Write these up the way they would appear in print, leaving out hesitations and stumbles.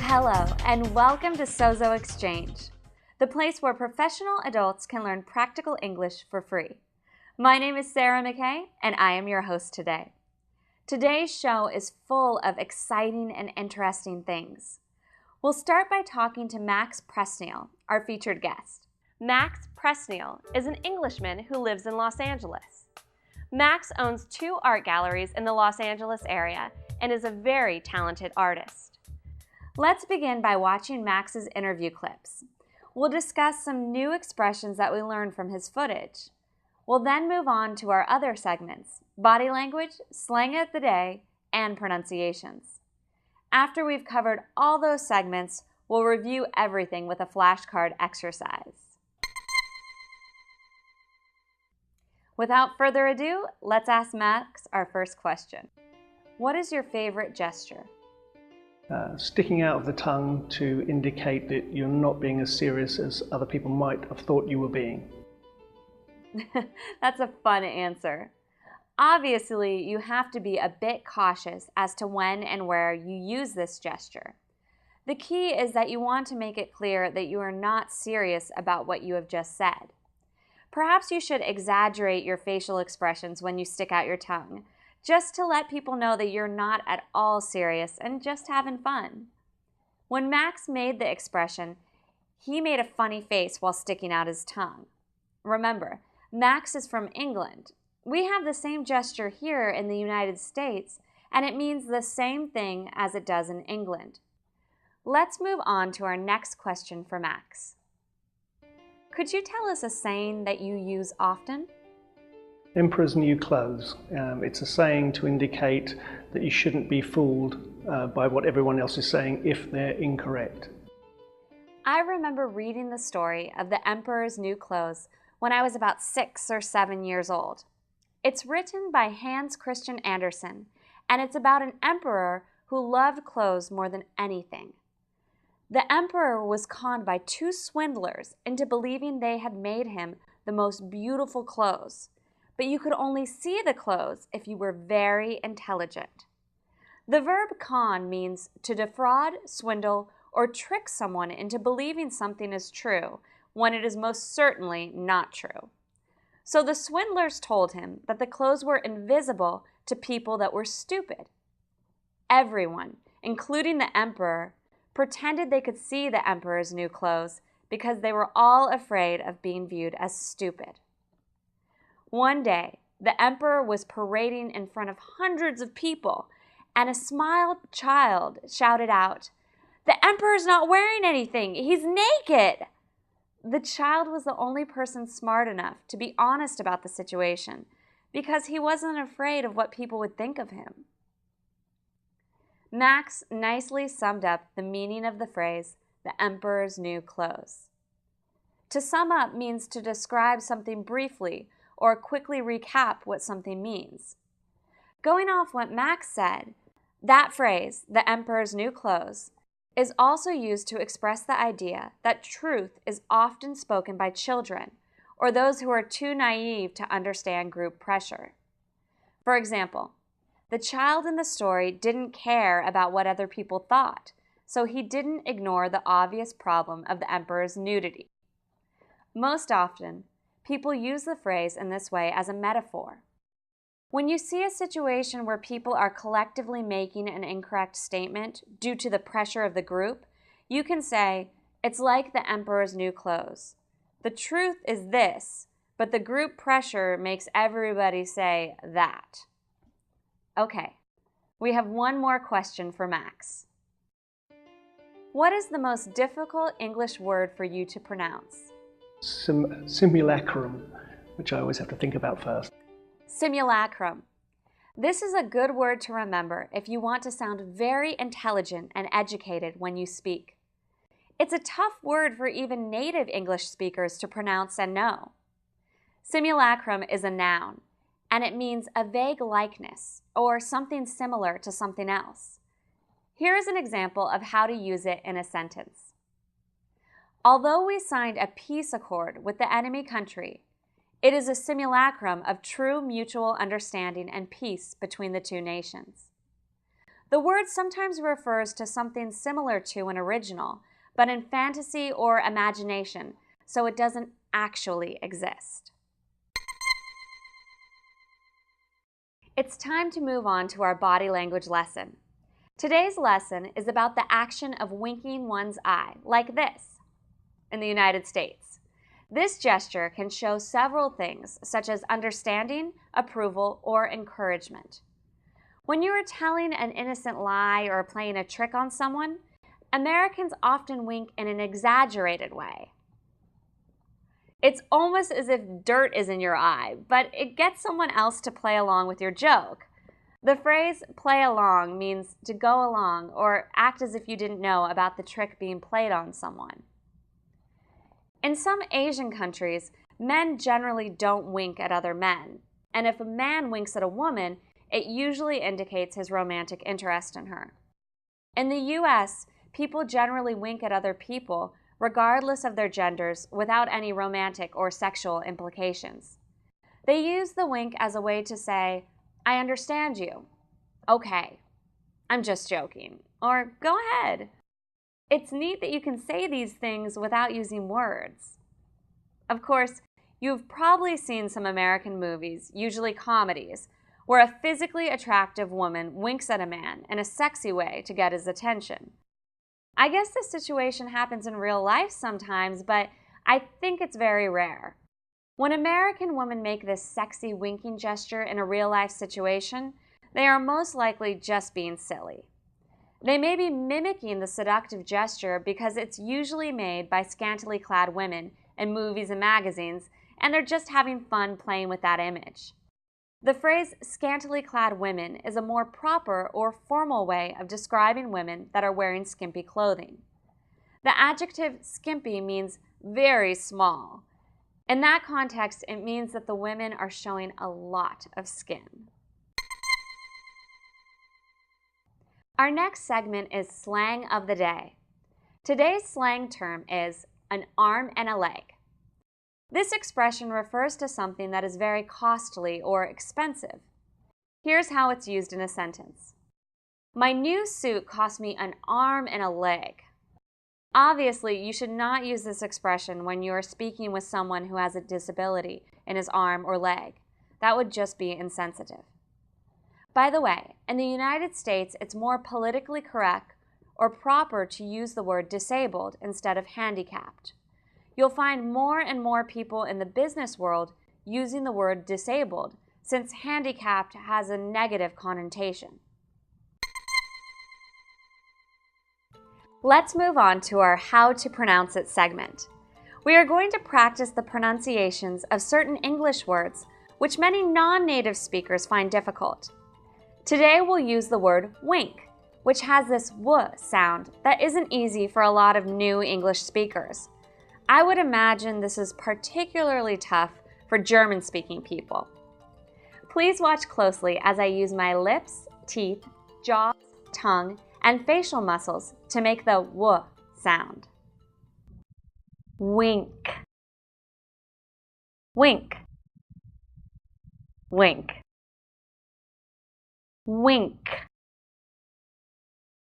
Hello, and welcome to Sozo Exchange, the place where professional adults can learn practical English for free. My name is Sarah McKay, and I am your host today. Today's show is full of exciting and interesting things. We'll start by talking to Max Presneal, our featured guest. Max Presneal is an Englishman who lives in Los Angeles. Max owns 2 art galleries in the Los Angeles area and is a very talented artist. Let's begin by watching Max's interview clips. We'll discuss some new expressions that we learned from his footage. We'll then move on to our other segments, body language, slang of the day, and pronunciations. After we've covered all those segments, we'll review everything with a flashcard exercise. Without further ado, let's ask Max our first question. What is your favorite gesture? Sticking out of the tongue to indicate that you're not being as serious as other people might have thought you were being. That's a fun answer. Obviously, you have to be a bit cautious as to when and where you use this gesture. The key is that you want to make it clear that you are not serious about what you have just said. Perhaps you should exaggerate your facial expressions when you stick out your tongue, just to let people know that you're not at all serious and just having fun. When Max made the expression, he made a funny face while sticking out his tongue. Remember, Max is from England. We have the same gesture here in the United States, and it means the same thing as it does in England. Let's move on to our next question for Max. Could you tell us a saying that you use often? Emperor's new clothes. It's a saying to indicate that you shouldn't be fooled by what everyone else is saying if they're incorrect. I remember reading the story of the Emperor's New Clothes when I was about 6 or 7 years old. It's written by Hans Christian Andersen, and it's about an emperor who loved clothes more than anything. The emperor was conned by 2 swindlers into believing they had made him the most beautiful clothes, but you could only see the clothes if you were very intelligent. The verb con means to defraud, swindle, or trick someone into believing something is true when it is most certainly not true. So the swindlers told him that the clothes were invisible to people that were stupid. Everyone, including the emperor, pretended they could see the emperor's new clothes because they were all afraid of being viewed as stupid. One day, the emperor was parading in front of hundreds of people, and a small child shouted out, "The emperor's not wearing anything! He's naked!" The child was the only person smart enough to be honest about the situation because he wasn't afraid of what people would think of him. Max nicely summed up the meaning of the phrase, "the emperor's new clothes." To sum up means to describe something briefly or quickly recap what something means. Going off what Max said, that phrase, "the emperor's new clothes," is also used to express the idea that truth is often spoken by children or those who are too naive to understand group pressure. For example, the child in the story didn't care about what other people thought, so he didn't ignore the obvious problem of the emperor's nudity. Most often, people use the phrase in this way as a metaphor. When you see a situation where people are collectively making an incorrect statement due to the pressure of the group, you can say, "It's like the emperor's new clothes. The truth is this, but the group pressure makes everybody say that." Okay, we have one more question for Max. What is the most difficult English word for you to pronounce? Simulacrum, which I always have to think about first. Simulacrum. This is a good word to remember if you want to sound very intelligent and educated when you speak. It's a tough word for even native English speakers to pronounce and know. Simulacrum is a noun, and it means a vague likeness or something similar to something else. Here is an example of how to use it in a sentence. Although we signed a peace accord with the enemy country, it is a simulacrum of true mutual understanding and peace between the 2 nations. The word sometimes refers to something similar to an original, but in fantasy or imagination, so it doesn't actually exist. It's time to move on to our body language lesson. Today's lesson is about the action of winking one's eye, like this, in the United States. This gesture can show several things, such as understanding, approval, or encouragement. When you are telling an innocent lie or playing a trick on someone, Americans often wink in an exaggerated way. It's almost as if dirt is in your eye, but it gets someone else to play along with your joke. The phrase play along means to go along or act as if you didn't know about the trick being played on someone. In some Asian countries, men generally don't wink at other men, and if a man winks at a woman, it usually indicates his romantic interest in her. In the US, people generally wink at other people, regardless of their genders, without any romantic or sexual implications. They use the wink as a way to say, "I understand you." "Okay, I'm just joking," or "Go ahead." It's neat that you can say these things without using words. Of course, you've probably seen some American movies, usually comedies, where a physically attractive woman winks at a man in a sexy way to get his attention. I guess this situation happens in real life sometimes, but I think it's very rare. When American women make this sexy winking gesture in a real-life situation, they are most likely just being silly. They may be mimicking the seductive gesture because it's usually made by scantily clad women in movies and magazines, and they're just having fun playing with that image. The phrase scantily clad women is a more proper or formal way of describing women that are wearing skimpy clothing. The adjective skimpy means very small. In that context, it means that the women are showing a lot of skin. Our next segment is slang of the day. Today's slang term is an arm and a leg. This expression refers to something that is very costly or expensive. Here's how it's used in a sentence. My new suit cost me an arm and a leg. Obviously, you should not use this expression when you are speaking with someone who has a disability in his arm or leg. That would just be insensitive. By the way, in the United States, it's more politically correct or proper to use the word disabled instead of handicapped. You'll find more and more people in the business world using the word disabled, since handicapped has a negative connotation. Let's move on to our How to Pronounce It segment. We are going to practice the pronunciations of certain English words, which many non-native speakers find difficult. Today we'll use the word wink, which has this w sound that isn't easy for a lot of new English speakers. I would imagine this is particularly tough for German-speaking people. Please watch closely as I use my lips, teeth, jaws, tongue, and facial muscles to make the w sound. Wink. Wink. Wink. Wink.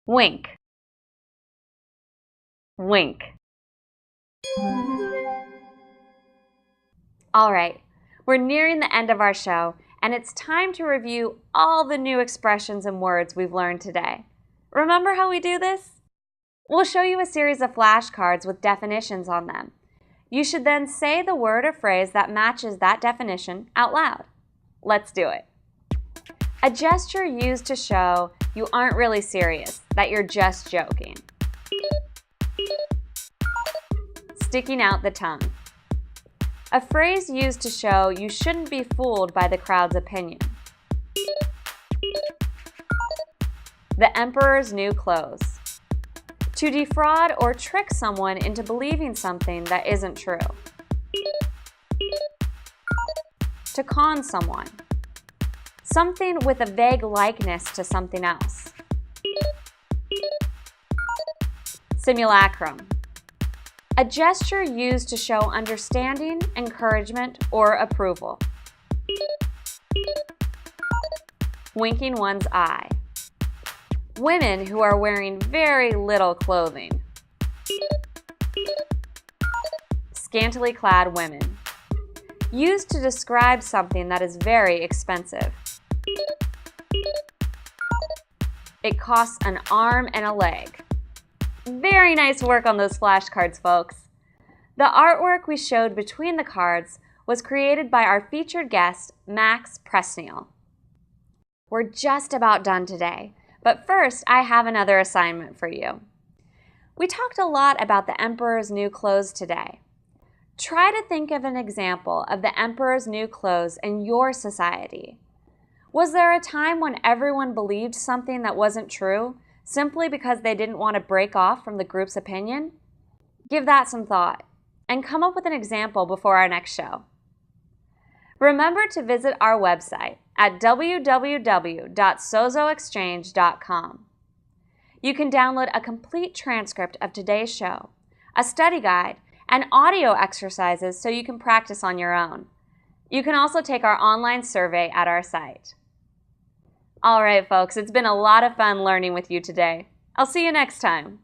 Wink. Wink. All right, we're nearing the end of our show, and it's time to review all the new expressions and words we've learned today. Remember how we do this? We'll show you a series of flashcards with definitions on them. You should then say the word or phrase that matches that definition out loud. Let's do it. A gesture used to show you aren't really serious, that you're just joking. Sticking out the tongue. A phrase used to show you shouldn't be fooled by the crowd's opinion. The emperor's new clothes. To defraud or trick someone into believing something that isn't true. To con someone. Something with a vague likeness to something else. Simulacrum. A gesture used to show understanding, encouragement, or approval. Winking one's eye. Women who are wearing very little clothing. Scantily clad women. Used to describe something that is very expensive. It costs an arm and a leg. Very nice work on those flashcards, folks. The artwork we showed between the cards was created by our featured guest, Max Presneal. We're just about done today, but first I have another assignment for you. We talked a lot about the Emperor's new clothes today. Try to think of an example of the Emperor's new clothes in your society. Was there a time when everyone believed something that wasn't true simply because they didn't want to break off from the group's opinion? Give that some thought and come up with an example before our next show. Remember to visit our website at www.sozoexchange.com. You can download a complete transcript of today's show, a study guide, and audio exercises so you can practice on your own. You can also take our online survey at our site. All right, folks, it's been a lot of fun learning with you today. I'll see you next time.